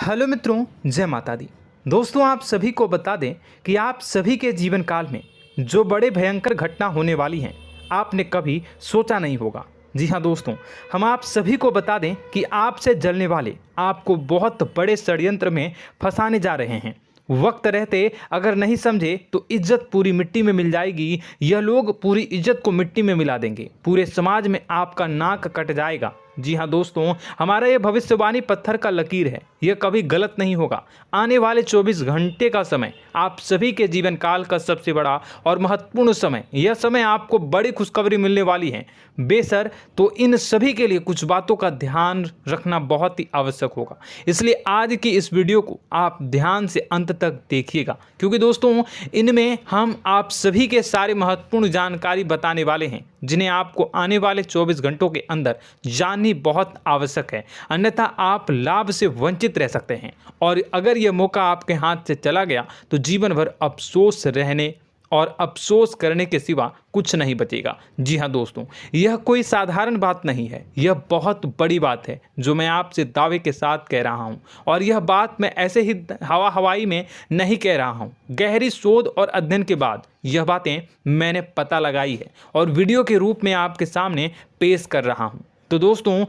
Hello मित्रों, जय माता दी। दोस्तों, आप सभी को बता दें कि आप सभी के जीवन काल में जो बड़े भयंकर घटना होने वाली हैं, आपने कभी सोचा नहीं होगा। जी हाँ दोस्तों, हम आप सभी को बता दें कि आपसे जलने वाले आपको बहुत बड़े षड्यंत्र में फंसाने जा रहे हैं। वक्त रहते अगर नहीं समझे तो इज्जत पूरी मिट्टी में मिल जाएगी। यह लोग पूरी इज्जत को मिट्टी में मिला देंगे। पूरे समाज में आपका नाक कट जाएगा। जी हाँ दोस्तों, हमारा यह भविष्यवाणी पत्थर का लकीर है, यह कभी गलत नहीं होगा। आने वाले 24 घंटे का समय आप सभी के जीवन काल का सबसे बड़ा और महत्वपूर्ण समय। यह समय आपको बड़ी खुशखबरी मिलने वाली है बेसर, तो इन सभी के लिए कुछ बातों का ध्यान रखना बहुत ही आवश्यक होगा। इसलिए आज की इस वीडियो को आप ध्यान से अंत तक देखिएगा, क्योंकि दोस्तों इनमें हम आप सभी के सारे महत्वपूर्ण जानकारी बताने वाले हैं, जिन्हें आपको आने वाले 24 घंटों के अंदर जाननी बहुत आवश्यक है। अन्यथा आप लाभ से वंचित रह सकते हैं, और अगर यह मौका आपके हाथ से चला गया तो जीवन भर अफसोस रहने और अफसोस करने के सिवा कुछ नहीं बचेगा। जी हाँ दोस्तों, यह कोई साधारण बात नहीं है, यह बहुत बड़ी बात है जो मैं आपसे दावे के साथ कह रहा हूँ। और यह बात मैं ऐसे ही हवाई में नहीं कह रहा हूँ। गहरी शोध और अध्ययन के बाद यह बातें मैंने पता लगाई है और वीडियो के रूप में आपके सामने पेश कर रहा हूँ। तो दोस्तों,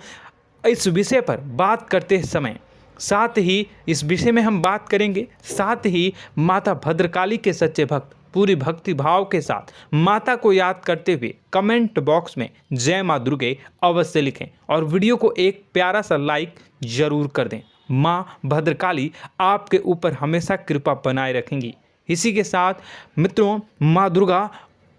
इस विषय पर बात करते समय साथ ही इस विषय में हम बात करेंगे, साथ ही माता भद्रकाली के सच्चे भक्त पूरी भक्ति भाव के साथ माता को याद करते हुए कमेंट बॉक्स में जय माँ दुर्गे अवश्य लिखें और वीडियो को एक प्यारा सा लाइक जरूर कर दें। माँ भद्रकाली आपके ऊपर हमेशा कृपा बनाए रखेंगी। इसी के साथ मित्रों, माँ दुर्गा,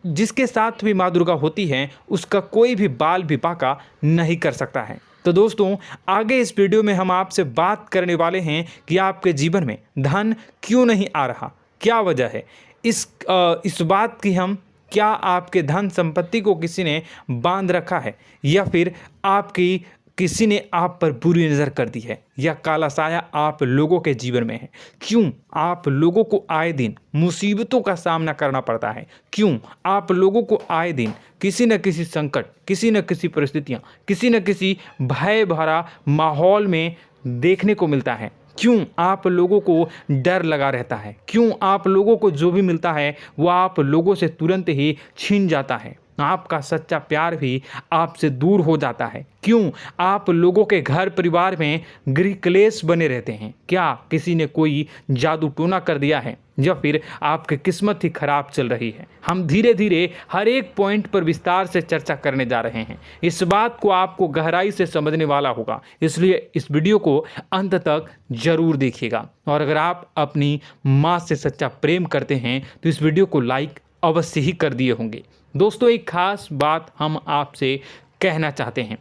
जिसके साथ भी माँ दुर्गा होती हैं, उसका कोई भी बाल भी बांका नहीं कर सकता है। तो दोस्तों, आगे इस वीडियो में हम आपसे बात करने वाले हैं कि आपके जीवन में धन क्यों नहीं आ रहा, क्या वजह है इस बात की। हम क्या आपके धन संपत्ति को किसी ने बांध रखा है, या फिर आपकी किसी ने आप पर बुरी नज़र कर दी है, या काला साया आप लोगों के जीवन में है। क्यों आप लोगों को आए दिन मुसीबतों का सामना करना पड़ता है, क्यों आप लोगों को आए दिन किसी न किसी संकट, किसी न किसी परिस्थितियाँ, किसी न किसी भय भरा माहौल में देखने को मिलता है, क्यों आप लोगों को डर लगा रहता है, क्यों आप लोगों को जो भी मिलता है वो आप लोगों से तुरंत ही छीन जाता है, आपका सच्चा प्यार भी आपसे दूर हो जाता है, क्यों आप लोगों के घर परिवार में गृह क्लेश बने रहते हैं। क्या किसी ने कोई जादू टोना कर दिया है, या फिर आपकी किस्मत ही खराब चल रही है। हम धीरे धीरे हर एक पॉइंट पर विस्तार से चर्चा करने जा रहे हैं। इस बात को आपको गहराई से समझने वाला होगा, इसलिए इस वीडियो को अंत तक जरूर देखिएगा। और अगर आप अपनी माँ से सच्चा प्रेम करते हैं तो इस वीडियो को लाइक अवश्य ही कर दिए होंगे। दोस्तों, एक खास बात हम आपसे कहना चाहते हैं।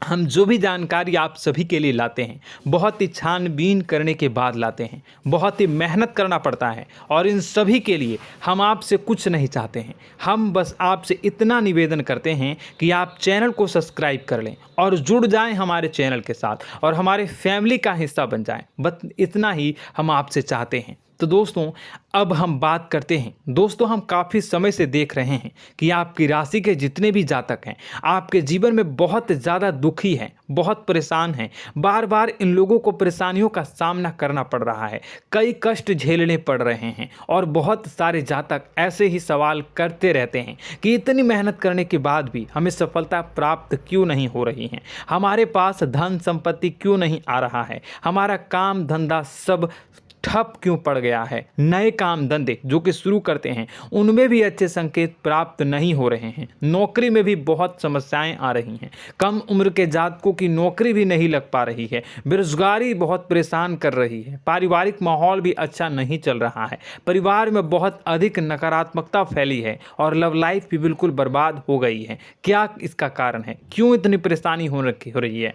हम जो भी जानकारी आप सभी के लिए लाते हैं, बहुत ही छानबीन करने के बाद लाते हैं, बहुत ही मेहनत करना पड़ता है, और इन सभी के लिए हम आपसे कुछ नहीं चाहते हैं। हम बस आपसे इतना निवेदन करते हैं कि आप चैनल को सब्सक्राइब कर लें और जुड़ जाएं हमारे चैनल के साथ और हमारे फैमिली का हिस्सा बन जाएं। बस इतना ही हम आपसे चाहते हैं। तो दोस्तों, अब हम बात करते हैं। दोस्तों, हम काफ़ी समय से देख रहे हैं कि आपकी राशि के जितने भी जातक हैं, आपके जीवन में बहुत ज़्यादा दुखी हैं, बहुत परेशान हैं। बार बार इन लोगों को परेशानियों का सामना करना पड़ रहा है, कई कष्ट झेलने पड़ रहे हैं, और बहुत सारे जातक ऐसे ही सवाल करते रहते हैं कि इतनी मेहनत करने के बाद भी हमें सफलता प्राप्त क्यों नहीं हो रही है, हमारे पास धन संपत्ति क्यों नहीं आ रहा है, हमारा काम धंधा सब ठप क्यों पड़ गया है, नए काम धंधे जो कि शुरू करते हैं उनमें भी अच्छे संकेत प्राप्त नहीं हो रहे हैं, नौकरी में भी बहुत समस्याएं आ रही हैं, कम उम्र के जातकों की नौकरी भी नहीं लग पा रही है, बेरोजगारी बहुत परेशान कर रही है, पारिवारिक माहौल भी अच्छा नहीं चल रहा है, परिवार में बहुत अधिक नकारात्मकता फैली है, और लव लाइफ भी बिल्कुल बर्बाद हो गई है। क्या इसका कारण है, क्यों इतनी परेशानी हो रही है?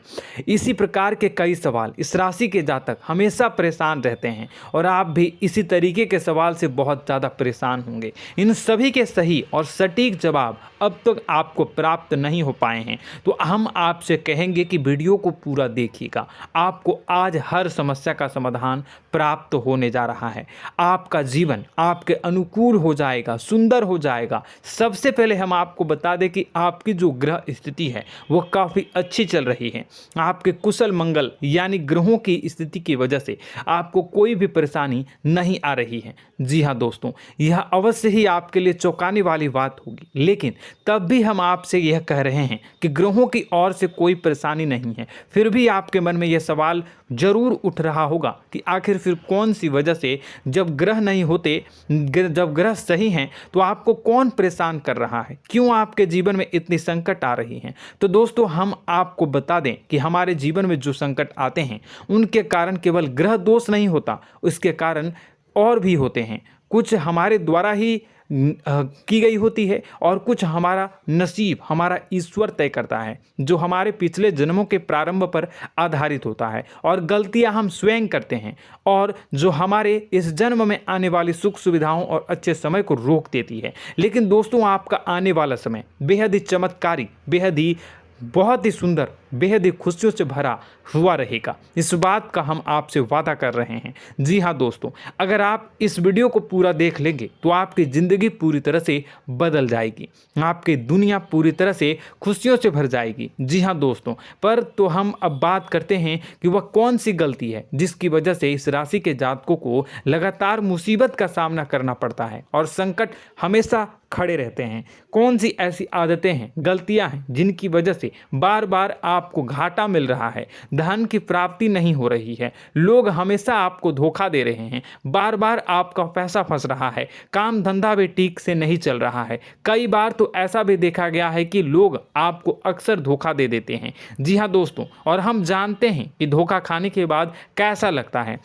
इसी प्रकार के कई सवाल इस राशि के जातक हमेशा परेशान रहते हैं, और आप भी इसी तरीके के सवाल से बहुत ज़्यादा परेशान होंगे। इन सभी के सही और सटीक जवाब अब तक आपको प्राप्त नहीं हो पाए हैं, तो हम आपसे कहेंगे कि वीडियो को पूरा देखिएगा। आपको आज हर समस्या का समाधान प्राप्त होने जा रहा है। आपका जीवन आपके अनुकूल हो जाएगा, सुंदर हो जाएगा। सबसे पहले हम आपको बता दें कि आपकी जो ग्रह स्थिति है वो काफ़ी अच्छी चल रही है। आपके कुशल मंगल यानी ग्रहों की स्थिति की वजह से आपको कोई भी परेशानी नहीं आ रही है। जी हाँ दोस्तों, यह अवश्य ही आपके लिए चौंकाने वाली बात होगी, लेकिन तब भी हम आपसे यह कह रहे हैं कि ग्रहों की ओर से कोई परेशानी नहीं है। फिर भी आपके मन में यह सवाल जरूर उठ रहा होगा कि आखिर फिर कौन सी वजह से, जब ग्रह नहीं होते, जब ग्रह सही हैं, तो आपको कौन परेशान कर रहा है, क्यों आपके जीवन में इतनी संकट आ रही हैं। तो दोस्तों, हम आपको बता दें कि हमारे जीवन में जो संकट आते हैं उनके कारण केवल ग्रह दोष नहीं होता, उसके कारण और भी होते हैं। कुछ हमारे द्वारा ही की गई होती है और कुछ हमारा नसीब, हमारा ईश्वर तय करता है, जो हमारे पिछले जन्मों के प्रारंभ पर आधारित होता है, और गलतियां हम स्वयं करते हैं, और जो हमारे इस जन्म में आने वाली सुख सुविधाओं और अच्छे समय को रोक देती है। लेकिन दोस्तों, आपका आने वाला समय बेहद ही चमत्कारी, बेहद ही बहुत ही सुंदर, बेहद ही खुशियों से भरा हुआ रहेगा। इस बात का हम आपसे वादा कर रहे हैं। जी हाँ दोस्तों, अगर आप इस वीडियो को पूरा देख लेंगे तो आपकी ज़िंदगी पूरी तरह से बदल जाएगी, आपकी दुनिया पूरी तरह से खुशियों से भर जाएगी। जी हाँ दोस्तों, पर तो हम अब बात करते हैं कि वह कौन सी गलती है जिसकी वजह से इस राशि के जातकों को लगातार मुसीबत का सामना करना पड़ता है और संकट हमेशा खड़े रहते हैं। कौन सी ऐसी आदतें हैं, गलतियां हैं जिनकी वजह से बार बार आपको घाटा मिल रहा है, धन की प्राप्ति नहीं हो रही है, लोग हमेशा आपको धोखा दे रहे हैं, बार बार आपका पैसा फंस रहा है, काम धंधा भी ठीक से नहीं चल रहा है। कई बार तो ऐसा भी देखा गया है कि लोग आपको अक्सर धोखा दे देते हैं। जी हाँ दोस्तों, और हम जानते हैं कि धोखा खाने के बाद कैसा लगता है।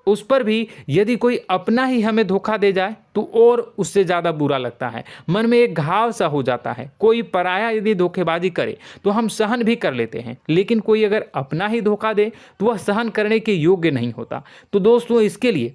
उस पर भी यदि कोई अपना ही हमें धोखा दे जाए तो और उससे ज़्यादा बुरा लगता है, मन में एक घाव सा हो जाता है। कोई पराया यदि धोखेबाजी करे तो हम सहन भी कर लेते हैं, लेकिन कोई अगर अपना ही धोखा दे तो वह सहन करने के योग्य नहीं होता। तो दोस्तों, इसके लिए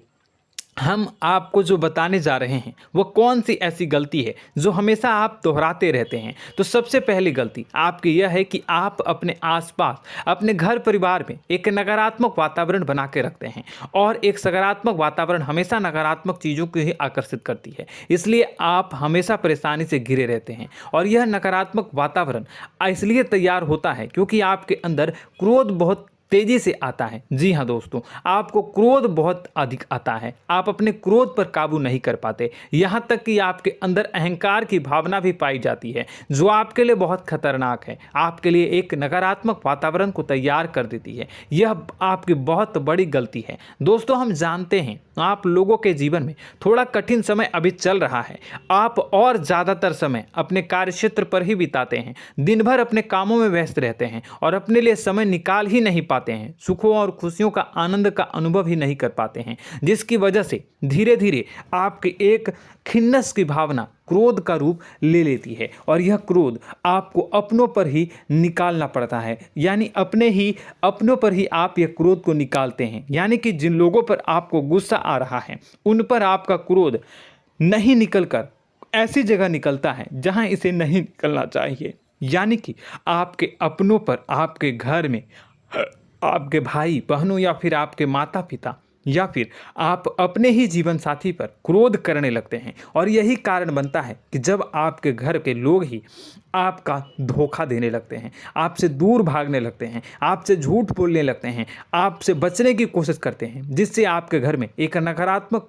हम आपको जो बताने जा रहे हैं वो कौन सी ऐसी गलती है जो हमेशा आप दोहराते रहते हैं। तो सबसे पहली गलती आपकी यह है कि आप अपने आसपास, अपने घर परिवार में एक नकारात्मक वातावरण बना के रखते हैं, और एक सकारात्मक वातावरण हमेशा नकारात्मक चीज़ों को ही आकर्षित करती है। इसलिए आप हमेशा परेशानी से घिरे रहते हैं, और यह नकारात्मक वातावरण इसलिए तैयार होता है क्योंकि आपके अंदर क्रोध बहुत तेजी से आता है। जी हाँ दोस्तों, आपको क्रोध बहुत अधिक आता है, आप अपने क्रोध पर काबू नहीं कर पाते, यहाँ तक कि आपके अंदर अहंकार की भावना भी पाई जाती है, जो आपके लिए बहुत खतरनाक है, आपके लिए एक नकारात्मक वातावरण को तैयार कर देती है। यह आपकी बहुत बड़ी गलती है। दोस्तों, हम जानते हैं आप लोगों के जीवन में थोड़ा कठिन समय अभी चल रहा है। आप और ज़्यादातर समय अपने कार्यक्षेत्र पर ही बिताते हैं, दिन भर अपने कामों में व्यस्त रहते हैं और अपने लिए समय निकाल ही नहीं पाते हैं, सुखों और खुशियों का आनंद का अनुभव ही नहीं कर पाते हैं, जिसकी वजह से धीरे धीरे आपकी एक खिन्नस की भावना क्रोध का रूप ले लेती है, और यह क्रोध आपको अपनों पर ही निकालना पड़ता है। यानी अपनों पर ही आप यह क्रोध को निकालते हैं। यानी कि जिन लोगों पर आपको गुस्सा आ रहा है उन पर आपका क्रोध नहीं निकलकर ऐसी जगह निकलता है जहां इसे नहीं निकलना चाहिए। यानी कि आपके अपनों पर, आपके घर में आपके भाई बहनों या फिर आपके माता पिता या फिर आप अपने ही जीवन साथी पर क्रोध करने लगते हैं, और यही कारण बनता है कि जब आपके घर के लोग ही आपका धोखा देने लगते हैं, आपसे दूर भागने लगते हैं, आपसे झूठ बोलने लगते हैं, आपसे बचने की कोशिश करते हैं, जिससे आपके घर में एक नकारात्मक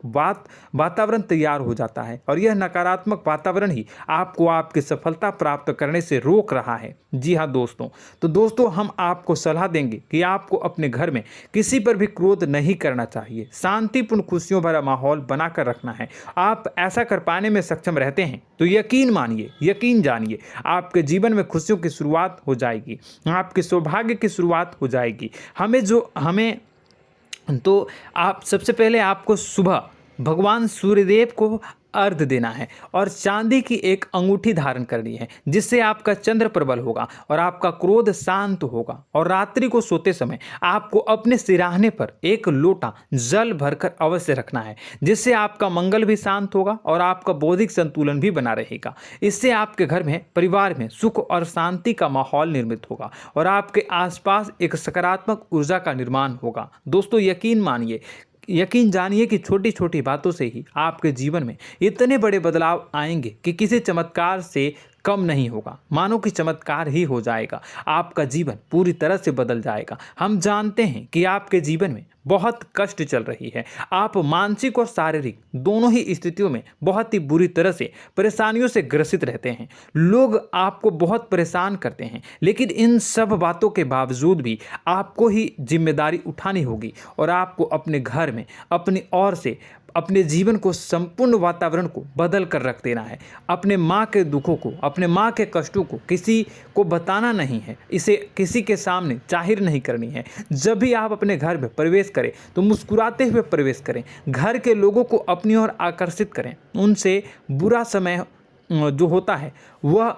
वातावरण तैयार हो जाता है, और यह नकारात्मक वातावरण ही आपको आपकी सफलता प्राप्त करने से रोक रहा है। जी हाँ दोस्तों, तो दोस्तों, हम आपको सलाह देंगे कि आपको अपने घर में किसी पर भी क्रोध नहीं करना चाहिए, शांतिपूर्ण खुशियों भरा माहौल बनाकर रखना है। आप ऐसा कर पाने में सक्षम रहते हैं तो यकीन मानिए, यकीन जानिए, आपके जीवन में खुशियों की शुरुआत हो जाएगी, आपके सौभाग्य की शुरुआत हो जाएगी। आप सबसे पहले आपको सुबह भगवान सूर्यदेव को अर्घ देना है और चांदी की एक अंगूठी धारण करनी है, जिससे आपका चंद्र प्रबल होगा और आपका क्रोध शांत होगा। और रात्रि को सोते समय आपको अपने सिरहाने पर एक लोटा जल भरकर अवश्य रखना है, जिससे आपका मंगल भी शांत होगा और आपका बौद्धिक संतुलन भी बना रहेगा। इससे आपके घर में, परिवार में सुख और शांति का माहौल निर्मित होगा और आपके आसपास एक सकारात्मक ऊर्जा का निर्माण होगा। दोस्तों यकीन जानिए कि छोटी छोटी बातों से ही आपके जीवन में इतने बड़े बदलाव आएंगे कि किसी चमत्कार से कम नहीं होगा। मानो कि चमत्कार ही हो जाएगा, आपका जीवन पूरी तरह से बदल जाएगा। हम जानते हैं कि आपके जीवन में बहुत कष्ट चल रही है, आप मानसिक और शारीरिक दोनों ही स्थितियों में बहुत ही बुरी तरह से परेशानियों से ग्रसित रहते हैं। लोग आपको बहुत परेशान करते हैं, लेकिन इन सब बातों के बावजूद भी आपको ही जिम्मेदारी उठानी होगी और आपको अपने घर में अपनी ओर से अपने जीवन को, संपूर्ण वातावरण को बदल कर रख देना है। अपने माँ के दुखों को, अपने माँ के कष्टों को किसी को बताना नहीं है, इसे किसी के सामने जाहिर नहीं करनी है। जब भी आप अपने घर में प्रवेश करें तो मुस्कुराते हुए प्रवेश करें, घर के लोगों को अपनी ओर आकर्षित करें। उनसे बुरा समय जो होता है वह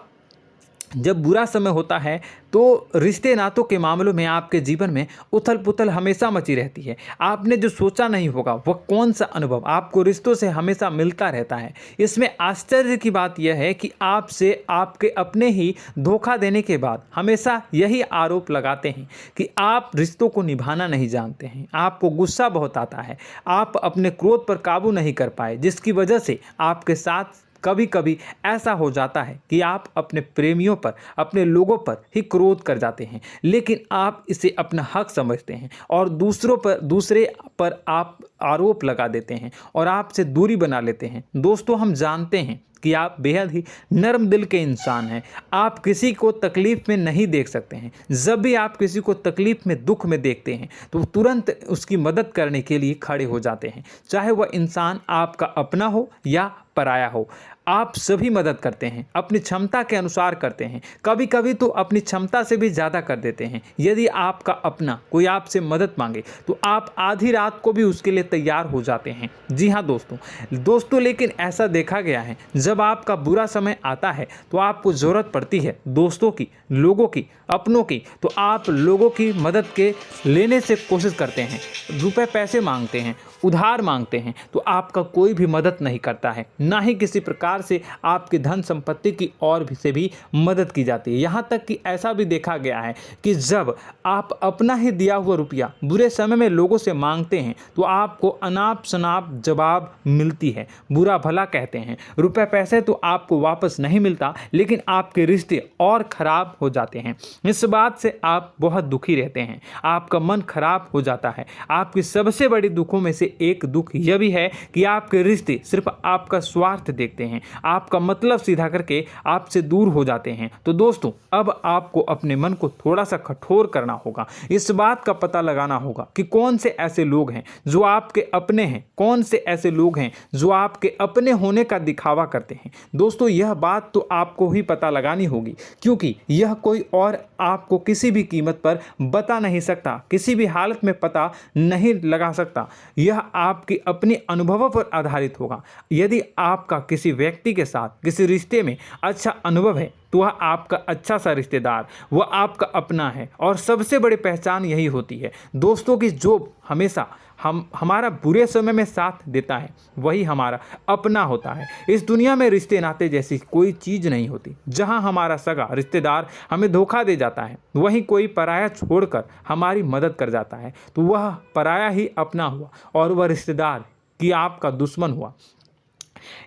जब बुरा समय होता है तो रिश्ते नातों के मामलों में आपके जीवन में उथल पुथल हमेशा मची रहती है। आपने जो सोचा नहीं होगा वह कौन सा अनुभव आपको रिश्तों से हमेशा मिलता रहता है। इसमें आश्चर्य की बात यह है कि आपसे आपके अपने ही धोखा देने के बाद हमेशा यही आरोप लगाते हैं कि आप रिश्तों को निभाना नहीं जानते हैं, आपको गुस्सा बहुत आता है, आप अपने क्रोध पर काबू नहीं कर पाए, जिसकी वजह से आपके साथ कभी कभी ऐसा हो जाता है कि आप अपने प्रेमियों पर, अपने लोगों पर ही क्रोध कर जाते हैं, लेकिन आप इसे अपना हक समझते हैं और दूसरे पर आप आरोप लगा देते हैं और आपसे दूरी बना लेते हैं। दोस्तों हम जानते हैं कि आप बेहद ही नर्म दिल के इंसान हैं। आप किसी को तकलीफ़ में नहीं देख सकते हैं। जब भी आप किसी को तकलीफ़ में, दुख में देखते हैं तो तुरंत उसकी मदद करने के लिए खड़े हो जाते हैं, चाहे वह इंसान आपका अपना हो या पराया हो। आप सभी मदद करते हैं, अपनी क्षमता के अनुसार करते हैं, कभी कभी तो अपनी क्षमता से भी ज़्यादा कर देते हैं। यदि आपका अपना कोई आपसे मदद मांगे तो आप आधी रात को भी उसके लिए तैयार हो जाते हैं। जी हाँ दोस्तों, लेकिन ऐसा देखा गया है जब आपका बुरा समय आता है तो आपको ज़रूरत पड़ती है दोस्तों की, लोगों की, अपनों की, तो आप लोगों की मदद के लेने से कोशिश करते हैं, रुपए पैसे मांगते हैं, उधार मांगते हैं, तो आपका कोई भी मदद नहीं करता है, ना ही किसी प्रकार से आपकी धन संपत्ति की और भी से भी मदद की जाती है। यहाँ तक कि ऐसा भी देखा गया है कि जब आप अपना ही दिया हुआ रुपया बुरे समय में लोगों से मांगते हैं तो आपको अनाप शनाप जवाब मिलती है, बुरा भला कहते हैं। रुपए पैसे तो आपको वापस नहीं मिलता, लेकिन आपके रिश्ते और खराब हो जाते हैं। इस बात से आप बहुत दुखी रहते हैं, आपका मन खराब हो जाता है। आपकी सबसे बड़ी दुखों में से एक दुख यह भी है कि आपके रिश्ते सिर्फ आपका स्वार्थ देखते हैं, आपका मतलब सीधा करके आपसे दूर हो जाते हैं। तो दोस्तों अब आपको अपने मन को थोड़ा सा कठोर करना होगा, इस बात का पता लगाना होगा कि कौन से ऐसे लोग हैं जो आपके अपने हैं, कौन से ऐसे लोग हैं जो आपके अपने होने का दिखावा करते हैं। दोस्तों यह बात तो आपको ही पता लगानी होगी, क्योंकि यह कोई और आपको किसी भी कीमत पर बता नहीं सकता, किसी भी हालत में पता नहीं लगा सकता। यह आपके अपने अनुभवों पर आधारित होगा। यदि आपका किसी व्यक्ति के साथ किसी रिश्ते में अच्छा अनुभव है तो वह आपका अच्छा सा रिश्तेदार, वह आपका अपना है, और सबसे बड़ी पहचान यही होती है दोस्तों की जो हमेशा हमारा बुरे समय में साथ देता है वही हमारा अपना होता है। इस दुनिया में रिश्ते नाते जैसी कोई चीज़ नहीं होती। जहां हमारा सगा रिश्तेदार हमें धोखा दे जाता है, वहीं कोई पराया छोड़कर हमारी मदद कर जाता है तो वह पराया ही अपना हुआ और वह रिश्तेदार कि आपका दुश्मन हुआ।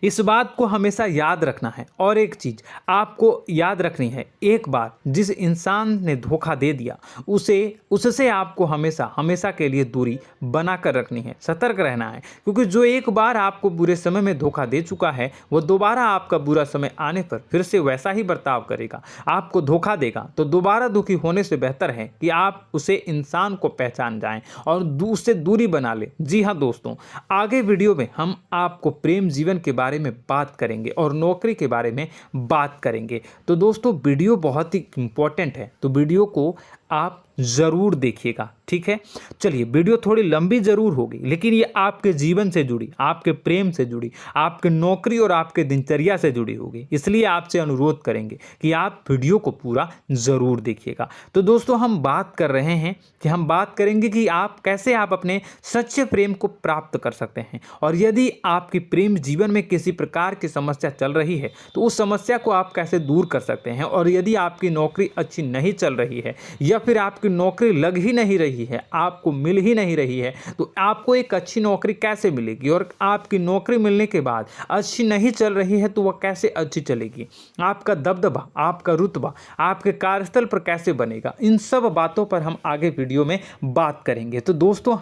इस बात को हमेशा याद रखना है। और एक चीज़ आपको याद रखनी है, एक बार जिस इंसान ने धोखा दे दिया उससे आपको हमेशा के लिए दूरी बना कर रखनी है, सतर्क रहना है, क्योंकि जो एक बार आपको बुरे समय में धोखा दे चुका है वह दोबारा आपका बुरा समय आने पर फिर से वैसा ही बर्ताव करेगा, आपको धोखा देगा। तो दोबारा दुखी होने से बेहतर है कि आप उसे इंसान को पहचान जाएं और उससे दूरी बना लें। जी हाँ दोस्तों, आगे वीडियो में हम आपको प्रेम जीवन के बारे में बात करेंगे और नौकरी के बारे में बात करेंगे। तो दोस्तों वीडियो बहुत ही इम्पोर्टेंट है, तो वीडियो को आप ज़रूर देखिएगा, ठीक है। चलिए, वीडियो थोड़ी लंबी ज़रूर होगी, लेकिन ये आपके जीवन से जुड़ी, आपके प्रेम से जुड़ी, आपके नौकरी और आपके दिनचर्या से जुड़ी होगी, इसलिए आपसे अनुरोध करेंगे कि आप वीडियो को पूरा ज़रूर देखिएगा। तो दोस्तों, हम बात कर रहे हैं कि हम बात करेंगे कि आप कैसे आप अपने सच्चे प्रेम को प्राप्त कर सकते हैं, और यदि आपकी प्रेम जीवन में किसी प्रकार की समस्या चल रही है तो उस समस्या को आप कैसे दूर कर सकते हैं, और यदि आपकी नौकरी अच्छी नहीं चल रही है या फिर आपकी नौकरी लग ही नहीं रही है, आपको मिल ही नहीं रही है, तो आपको एक अच्छी नौकरी कैसे मिलेगी, और आपकी नौकरी मिलने के बाद अच्छी नहीं चल रही है तो वह कैसे अच्छी चलेगी, आपका दबदबा, आपका रुतबा आपके कार्यस्थल पर कैसे बनेगा, इन सब बातों पर हम आगे वीडियो में बात करेंगे। तो दोस्तों,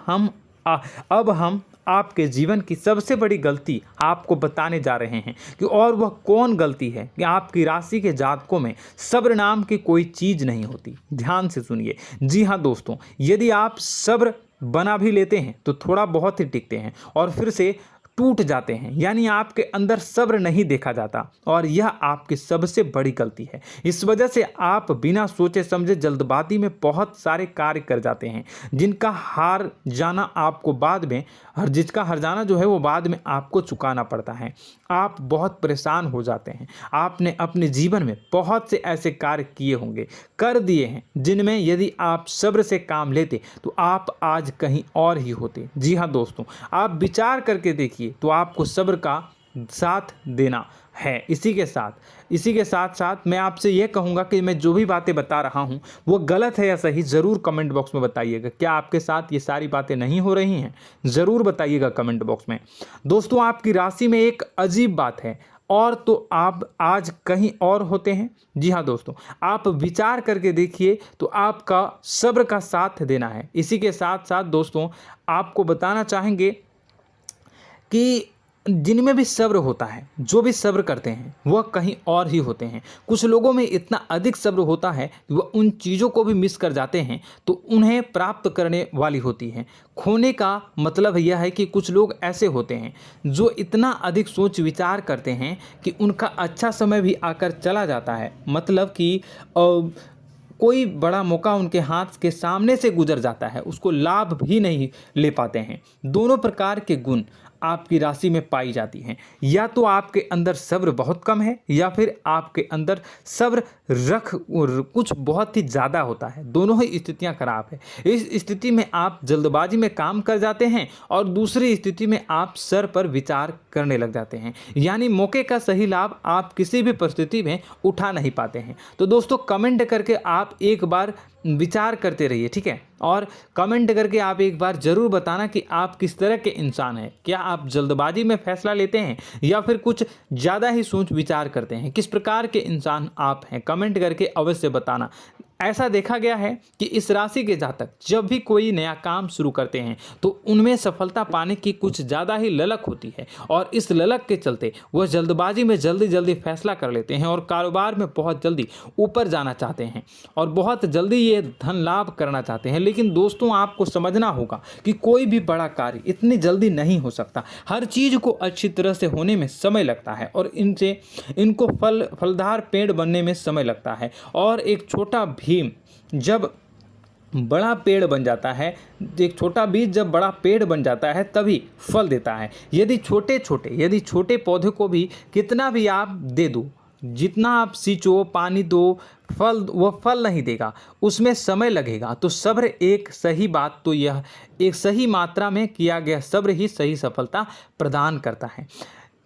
अब हम आपके जीवन की सबसे बड़ी गलती आपको बताने जा रहे हैं कि और वह कौन गलती है कि आपकी राशि के जातकों में सब्र नाम की कोई चीज़ नहीं होती। ध्यान से सुनिए। जी हाँ दोस्तों, यदि आप सब्र बना भी लेते हैं तो थोड़ा बहुत ही टिकते हैं और फिर से टूट जाते हैं, यानी आपके अंदर सब्र नहीं देखा जाता, और यह आपकी सबसे बड़ी गलती है। इस वजह से आप बिना सोचे समझे जल्दबाजी में बहुत सारे कार्य कर जाते हैं, जिनका हार जाना आपको बाद में जिसका हर जाना जो है वो बाद में आपको चुकाना पड़ता है। आप बहुत परेशान हो जाते हैं। आपने अपने जीवन में बहुत से ऐसे कार्य किए होंगे, कर दिए हैं, जिनमें यदि आप सब्र से काम लेते तो आप आज कहीं और ही होते। जी हाँ दोस्तों, आप विचार करके देखिए तो आपको सब्र का साथ देना है। इसी के साथ साथ मैं आपसे यह कहूँगा कि मैं जो भी बातें बता रहा हूँ वो गलत है या सही, ज़रूर कमेंट बॉक्स में बताइएगा। क्या आपके साथ ये सारी बातें नहीं हो रही हैं? ज़रूर बताइएगा कमेंट बॉक्स में। दोस्तों, आपकी राशि में एक अजीब बात है, और तो आप आज कहीं और होते हैं। जी हाँ दोस्तों, आप विचार करके देखिए तो आपका सब्र का साथ देना है। इसी के साथ साथ दोस्तों, आपको बताना चाहेंगे कि जिनमें भी सब्र होता है, जो भी सब्र करते हैं, वह कहीं और ही होते हैं। कुछ लोगों में इतना अधिक सब्र होता है कि वह उन चीज़ों को भी मिस कर जाते हैं तो उन्हें प्राप्त करने वाली होती हैं। खोने का मतलब यह है कि कुछ लोग ऐसे होते हैं जो इतना अधिक सोच विचार करते हैं कि उनका अच्छा समय भी आकर चला जाता है, मतलब कि कोई बड़ा मौका उनके हाथ के सामने से गुजर जाता है, उसको लाभ भी नहीं ले पाते हैं। दोनों प्रकार के गुण आपकी राशि में पाई जाती हैं। या तो आपके अंदर सब्र बहुत कम है, या फिर आपके अंदर सब्र रख कुछ बहुत ही ज़्यादा होता है। दोनों ही स्थितियां खराब है। इस स्थिति में आप जल्दबाजी में काम कर जाते हैं, और दूसरी स्थिति में आप सर पर विचार करने लग जाते हैं, यानी मौके का सही लाभ आप किसी भी परिस्थिति में उठा नहीं पाते हैं। तो दोस्तों, कमेंट करके आप एक बार विचार करते रहिए, ठीक है, और कमेंट करके आप एक बार ज़रूर बताना कि आप किस तरह के इंसान हैं। क्या आप जल्दबाजी में फैसला लेते हैं या फिर कुछ ज़्यादा ही सोच विचार करते हैं? किस प्रकार के इंसान आप हैं, कमेंट करके अवश्य बताना। ऐसा देखा गया है कि इस राशि के जातक जब भी कोई नया काम शुरू करते हैं तो उनमें सफलता पाने की कुछ ज़्यादा ही ललक होती है, और इस ललक के चलते वह जल्दबाजी में जल्दी फैसला कर लेते हैं और कारोबार में बहुत जल्दी ऊपर जाना चाहते हैं और बहुत जल्दी ये धन लाभ करना चाहते हैं। लेकिन दोस्तों, आपको समझना होगा कि कोई भी बड़ा कार्य इतनी जल्दी नहीं हो सकता। हर चीज़ को अच्छी तरह से होने में समय लगता है, और इनको फलदार पेड़ बनने में समय लगता है। और एक छोटा भीम जब बड़ा पेड़ बन जाता है, एक छोटा बीज जब बड़ा पेड़ बन जाता है तभी फल देता है। यदि छोटे पौधे को भी कितना भी आप दे दो, जितना आप सींचो, पानी दो, वह फल नहीं देगा, उसमें समय लगेगा। तो सब्र एक सही बात, तो यह एक सही मात्रा में किया गया सब्र ही सही सफलता प्रदान करता है,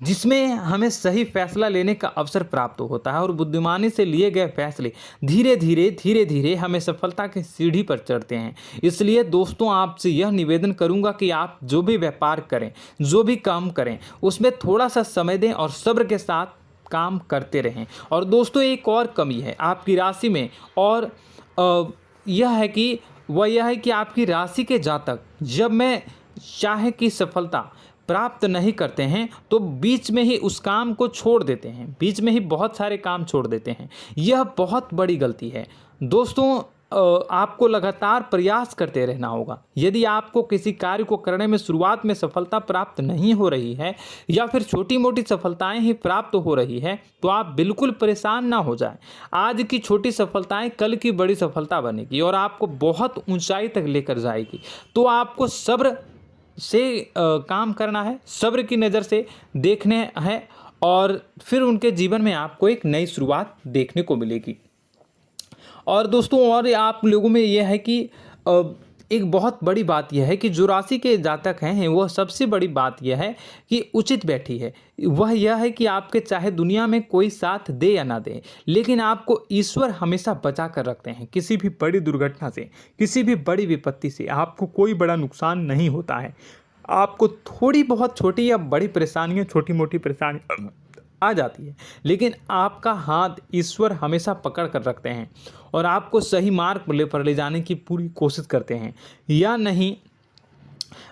जिसमें हमें सही फैसला लेने का अवसर प्राप्त होता है, और बुद्धिमानी से लिए गए फैसले धीरे धीरे हमें सफलता की सीढ़ी पर चढ़ते हैं। इसलिए दोस्तों, आपसे यह निवेदन करूंगा कि आप जो भी व्यापार करें, जो भी काम करें, उसमें थोड़ा सा समय दें और सब्र के साथ काम करते रहें। और दोस्तों, एक और कमी है आपकी राशि में, और यह है कि आपकी राशि के जातक जब मैं चाहे कि सफलता प्राप्त नहीं करते हैं तो बीच में ही उस काम को छोड़ देते हैं, बीच में ही बहुत सारे काम छोड़ देते हैं। यह बहुत बड़ी गलती है दोस्तों। आपको लगातार प्रयास करते रहना होगा। यदि आपको किसी कार्य को करने में शुरुआत में सफलता प्राप्त नहीं हो रही है या फिर छोटी मोटी सफलताएं ही प्राप्त हो रही है तो आप बिल्कुल परेशान ना हो जाएं। आज की छोटी सफलताएं कल की बड़ी सफलता बनेगी और आपको बहुत ऊंचाई तक लेकर जाएगी। तो आपको सब्र से काम करना है, सब्र की नज़र से देखने हैं और फिर उनके जीवन में आपको एक नई शुरुआत देखने को मिलेगी। और दोस्तों और आप लोगों में यह है कि एक बहुत बड़ी बात यह है कि जो राशि के जातक हैं वह सबसे बड़ी बात यह है कि उचित बैठी है। वह यह है कि आपके चाहे दुनिया में कोई साथ दे या ना दे, लेकिन आपको ईश्वर हमेशा बचा कर रखते हैं। किसी भी बड़ी दुर्घटना से, किसी भी बड़ी विपत्ति से आपको कोई बड़ा नुकसान नहीं होता है। आपको थोड़ी बहुत छोटी या बड़ी परेशानियाँ, छोटी मोटी परेशानी आ जाती है, लेकिन आपका हाथ ईश्वर हमेशा पकड़ कर रखते हैं और आपको सही मार्ग पर ले जाने की पूरी कोशिश करते हैं। या नहीं,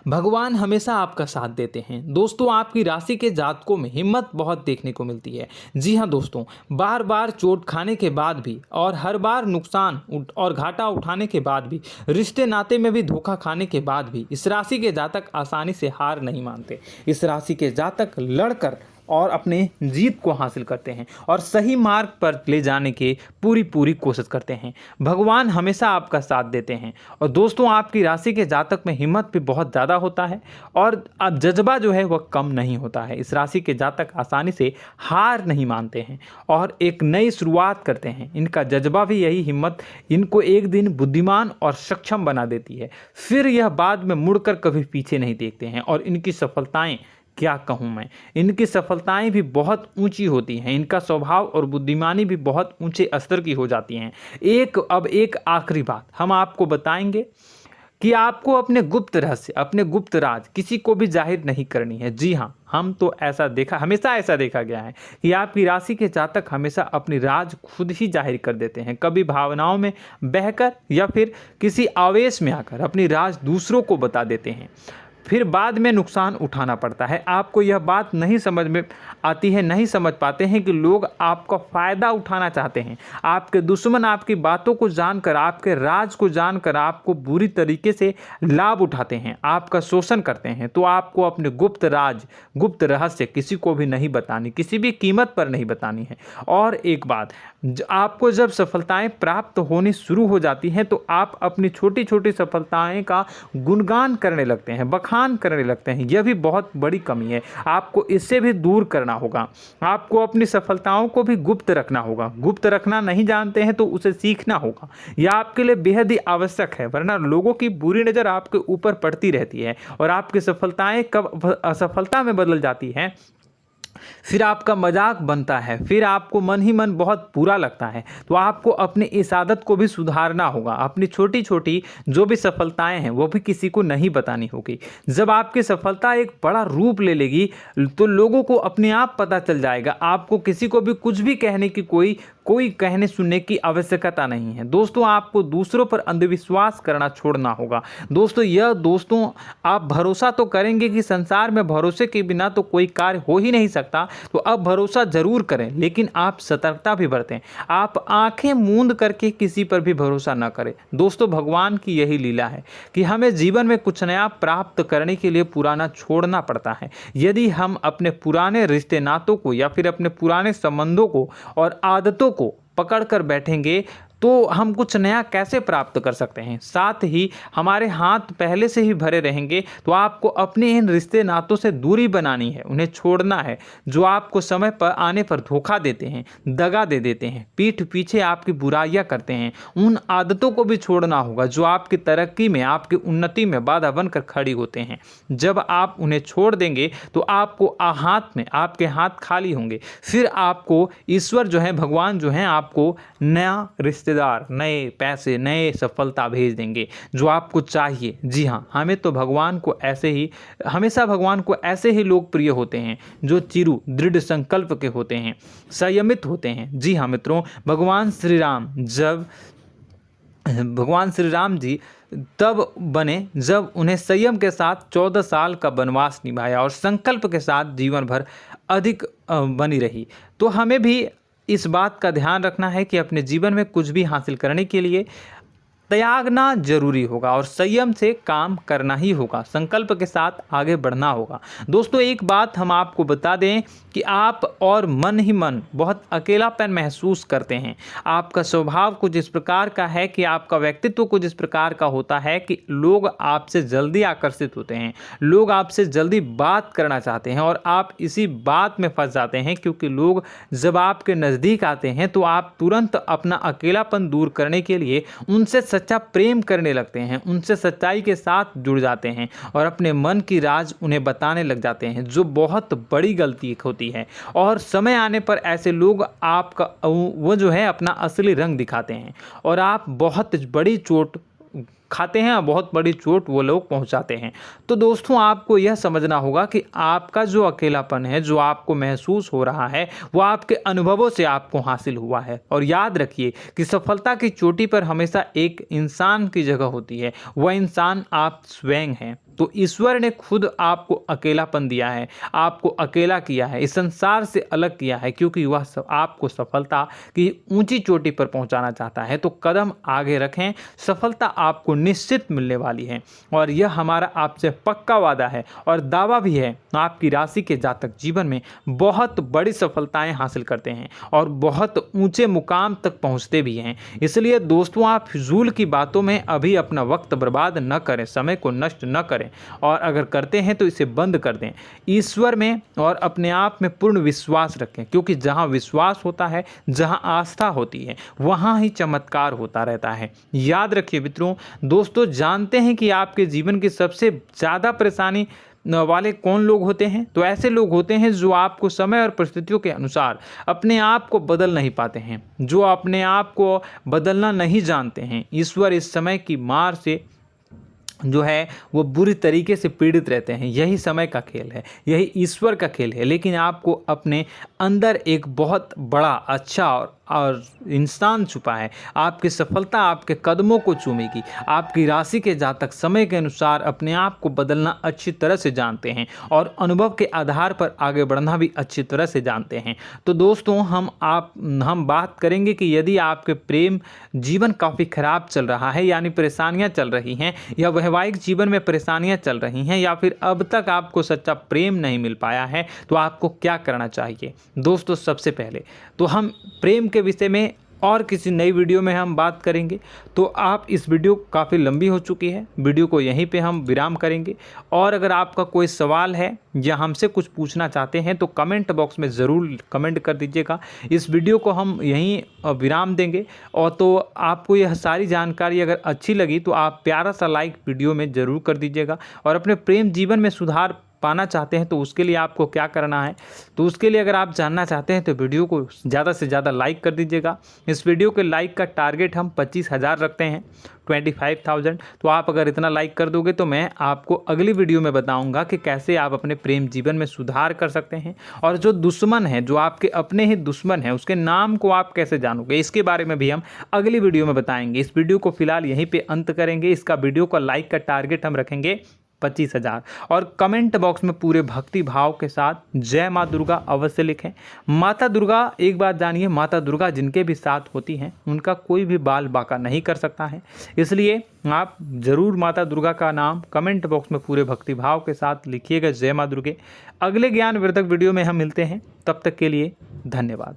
भगवान हमेशा आपका साथ देते हैं। दोस्तों आपकी राशि के जातकों में हिम्मत बहुत देखने को मिलती है। जी हाँ दोस्तों, बार बार चोट खाने के बाद भी और हर बार नुकसान और घाटा उठाने के बाद भी, रिश्ते नाते में भी धोखा खाने के बाद भी इस राशि के जातक आसानी से हार नहीं मानते। इस राशि के जातक लड़कर और अपने जीत को हासिल करते हैं और सही मार्ग पर ले जाने की पूरी कोशिश करते हैं। भगवान हमेशा आपका साथ देते हैं। और दोस्तों आपकी राशि के जातक में हिम्मत भी बहुत ज़्यादा होता है और अब जज्बा जो है वह कम नहीं होता है। इस राशि के जातक आसानी से हार नहीं मानते हैं और एक नई शुरुआत करते हैं। इनका जज्बा भी यही हिम्मत इनको एक दिन बुद्धिमान और सक्षम बना देती है। फिर यह बाद में मुड़कर कभी पीछे नहीं देखते हैं और इनकी सफलताएं, क्या कहूँ मैं, इनकी सफलताएं भी बहुत ऊंची होती हैं। इनका स्वभाव और बुद्धिमानी भी बहुत ऊंचे स्तर की हो जाती हैं। अब एक आखिरी बात हम आपको बताएंगे कि आपको अपने गुप्त रहस्य, अपने गुप्त राज किसी को भी जाहिर नहीं करनी है। जी हाँ, हम तो हमेशा ऐसा देखा गया है कि आपकी राशि के जातक हमेशा अपनी राज खुद ही जाहिर कर देते हैं। कभी भावनाओं में बहकर या फिर किसी आवेश में आकर अपनी राज दूसरों को बता देते हैं, फिर बाद में नुकसान उठाना पड़ता है। आपको यह बात नहीं समझ में आती है, नहीं समझ पाते हैं कि लोग आपका फ़ायदा उठाना चाहते हैं। आपके दुश्मन आपकी बातों को जानकर, आपके राज को जानकर आपको बुरी तरीके से लाभ उठाते हैं, आपका शोषण करते हैं। तो आपको अपने गुप्त राज, गुप्त रहस्य किसी को भी नहीं बतानी, किसी भी कीमत पर नहीं बतानी है। और एक बात, आपको जब सफलताएं प्राप्त होनी शुरू हो जाती हैं तो आप अपनी छोटी छोटी सफलताएं का गुणगान करने लगते हैं, बखान करने लगते हैं। यह भी बहुत बड़ी कमी है, आपको इससे भी दूर करना होगा। आपको अपनी सफलताओं को भी गुप्त रखना होगा। गुप्त रखना नहीं जानते हैं तो उसे सीखना होगा। यह आपके लिए बेहद ही आवश्यक है, वरना लोगों की बुरी नज़र आपके ऊपर पड़ती रहती है और आपकी सफलताएं कब असफलता में बदल जाती हैं, फिर आपका मजाक बनता है, फिर आपको मन ही मन बहुत बुरा लगता है। तो आपको अपनी इस आदत को भी सुधारना होगा। अपनी छोटी छोटी जो भी सफलताएं हैं वो भी किसी को नहीं बतानी होगी। जब आपकी सफलता एक बड़ा रूप ले लेगी तो लोगों को अपने आप पता चल जाएगा। आपको किसी को भी कुछ भी कहने की कोई कहने सुनने की आवश्यकता नहीं है। दोस्तों आपको दूसरों पर अंधविश्वास करना छोड़ना होगा। दोस्तों आप भरोसा तो करेंगे कि संसार में भरोसे के बिना तो कोई कार्य हो ही नहीं सकता, तो अब भरोसा जरूर करें, लेकिन आप सतर्कता भी बरतें। आप आंखें मूंद करके किसी पर भी भरोसा न करें। दोस्तों भगवान की यही लीला है कि हमें जीवन में कुछ नया प्राप्त करने के लिए पुराना छोड़ना पड़ता है। यदि हम अपने पुराने रिश्ते नातों को या फिर अपने पुराने संबंधों को और आदतों को पकड़ कर बैठेंगे तो हम कुछ नया कैसे प्राप्त कर सकते हैं। साथ ही हमारे हाथ पहले से ही भरे रहेंगे। तो आपको अपने इन रिश्ते नातों से दूरी बनानी है, उन्हें छोड़ना है जो आपको समय पर आने पर धोखा देते हैं, दगा दे देते हैं, पीठ पीछे आपकी बुराइयां करते हैं। उन आदतों को भी छोड़ना होगा जो आपकी तरक्की में, आपकी उन्नति में बाधा बनकर खड़ी होते हैं। जब आप उन्हें छोड़ देंगे तो आपके हाथ खाली होंगे। फिर आपको ईश्वर जो है, भगवान जो है, आपको नया रिश्तेदार, नए पैसे, नए सफलता भेज देंगे जो आपको चाहिए। जी हाँ, हमेशा भगवान को ऐसे ही लोग प्रिय होते हैं जो चिरु दृढ़ संकल्प के होते हैं, संयमित होते हैं। जी हाँ मित्रों, भगवान श्री राम जी तब बने जब उन्हें संयम के साथ 14 साल का वनवास निभाया और संकल्प के साथ जीवन भर अधिक बनी रही। तो हमें भी इस बात का ध्यान रखना है कि अपने जीवन में कुछ भी हासिल करने के लिए त्यागना जरूरी होगा और संयम से काम करना ही होगा, संकल्प के साथ आगे बढ़ना होगा। दोस्तों एक बात हम आपको बता दें कि आप और मन ही मन बहुत अकेलापन महसूस करते हैं। आपका स्वभाव कुछ इस प्रकार का है कि आपका व्यक्तित्व कुछ इस प्रकार का होता है कि लोग आपसे जल्दी आकर्षित होते हैं, लोग आपसे जल्दी बात करना चाहते हैं और आप इसी बात में फंस जाते हैं, क्योंकि लोग जब आपके नज़दीक आते हैं तो आप तुरंत अपना अकेलापन दूर करने के लिए उनसे सच्चा प्रेम करने लगते हैं, उनसे सच्चाई के साथ जुड़ जाते हैं और अपने मन की राज उन्हें बताने लग जाते हैं, जो बहुत बड़ी गलती होती है। और समय आने पर ऐसे लोग आपका वो जो है अपना असली रंग दिखाते हैं और आप बहुत बड़ी चोट खाते हैं और बहुत बड़ी चोट वो लोग पहुंचाते हैं। तो दोस्तों आपको यह समझना होगा कि आपका जो अकेलापन है, जो आपको महसूस हो रहा है, वो आपके अनुभवों से आपको हासिल हुआ है। और याद रखिए कि सफलता की चोटी पर हमेशा एक इंसान की जगह होती है, वह इंसान आप स्वयं हैं। तो ईश्वर ने खुद आपको अकेलापन दिया है, आपको अकेला किया है, इस संसार से अलग किया है, क्योंकि वह आपको सफलता की ऊंची चोटी पर पहुंचाना चाहता है। तो कदम आगे रखें, सफलता आपको निश्चित मिलने वाली है और यह हमारा आपसे पक्का वादा है और दावा भी है। आपकी राशि के जातक जीवन में बहुत बड़ी सफलताएं हासिल करते हैं और बहुत ऊंचे मुकाम तक पहुंचते भी हैं। इसलिए दोस्तों आप फिजूल की बातों में अभी अपना वक्त बर्बाद न करें, समय को नष्ट न करें और अगर करते हैं तो इसे बंद कर दें। ईश्वर में और अपने आप में पूर्ण विश्वास रखें, क्योंकि जहां विश्वास होता है, जहां आस्था होती है, वहां ही चमत्कार होता रहता है। याद रखिए मित्रों, दोस्तों जानते हैं कि आपके जीवन की सबसे ज़्यादा परेशानी वाले कौन लोग होते हैं? तो ऐसे लोग होते हैं जो आपको समय और परिस्थितियों के अनुसार अपने आप को बदल नहीं पाते हैं, जो अपने आप को बदलना नहीं जानते हैं। ईश्वर इस समय की मार से जो है वो बुरी तरीके से पीड़ित रहते हैं। यही समय का खेल है, यही ईश्वर का खेल है। लेकिन आपको अपने अंदर एक बहुत बड़ा अच्छा और इंसान छुपा है। आपकी सफलता आपके कदमों को चूमेगी। आपकी राशि के जातक समय के अनुसार अपने आप को बदलना अच्छी तरह से जानते हैं और अनुभव के आधार पर आगे बढ़ना भी अच्छी तरह से जानते हैं। तो दोस्तों हम बात करेंगे कि यदि आपके प्रेम जीवन काफ़ी खराब चल रहा है, यानी परेशानियां चल रही हैं, या वैवाहिक जीवन में परेशानियां चल रही हैं, या फिर अब तक आपको सच्चा प्रेम नहीं मिल पाया है, तो आपको क्या करना चाहिए? दोस्तों सबसे पहले तो हम प्रेम के विषय में और किसी नई वीडियो में हम बात करेंगे। तो आप इस वीडियो काफ़ी लंबी हो चुकी है, वीडियो को यहीं पे हम विराम करेंगे। और अगर आपका कोई सवाल है या हमसे कुछ पूछना चाहते हैं तो कमेंट बॉक्स में ज़रूर कमेंट कर दीजिएगा। इस वीडियो को हम यहीं विराम देंगे। और तो आपको यह सारी जानकारी अगर अच्छी लगी तो आप प्यारा सा लाइक वीडियो में ज़रूर कर दीजिएगा। और अपने प्रेम जीवन में सुधार पाना चाहते हैं तो उसके लिए आपको क्या करना है, तो उसके लिए अगर आप जानना चाहते हैं तो वीडियो को ज़्यादा से ज़्यादा लाइक कर दीजिएगा। इस वीडियो के लाइक का टारगेट हम 25,000 रखते हैं, 25,000। तो आप अगर इतना लाइक कर दोगे तो मैं आपको अगली वीडियो में बताऊंगा कि कैसे आप अपने प्रेम जीवन में सुधार कर सकते हैं। और जो दुश्मन है, जो आपके अपने ही दुश्मन है, उसके नाम को आप कैसे जानोगे, इसके बारे में भी हम अगली वीडियो में बताएंगे। इस वीडियो को फिलहाल यहीं पे अंत करेंगे। इसका वीडियो का लाइक का टारगेट हम रखेंगे 25,000। और कमेंट बॉक्स में पूरे भक्ति भाव के साथ जय माँ दुर्गा अवश्य लिखें। माता दुर्गा, एक बात जानिए, माता दुर्गा जिनके भी साथ होती हैं उनका कोई भी बाल बांका नहीं कर सकता है। इसलिए आप ज़रूर माता दुर्गा का नाम कमेंट बॉक्स में पूरे भक्ति भाव के साथ लिखिएगा, जय माँ दुर्गे। अगले ज्ञानवर्धक वीडियो में हम मिलते हैं, तब तक के लिए धन्यवाद।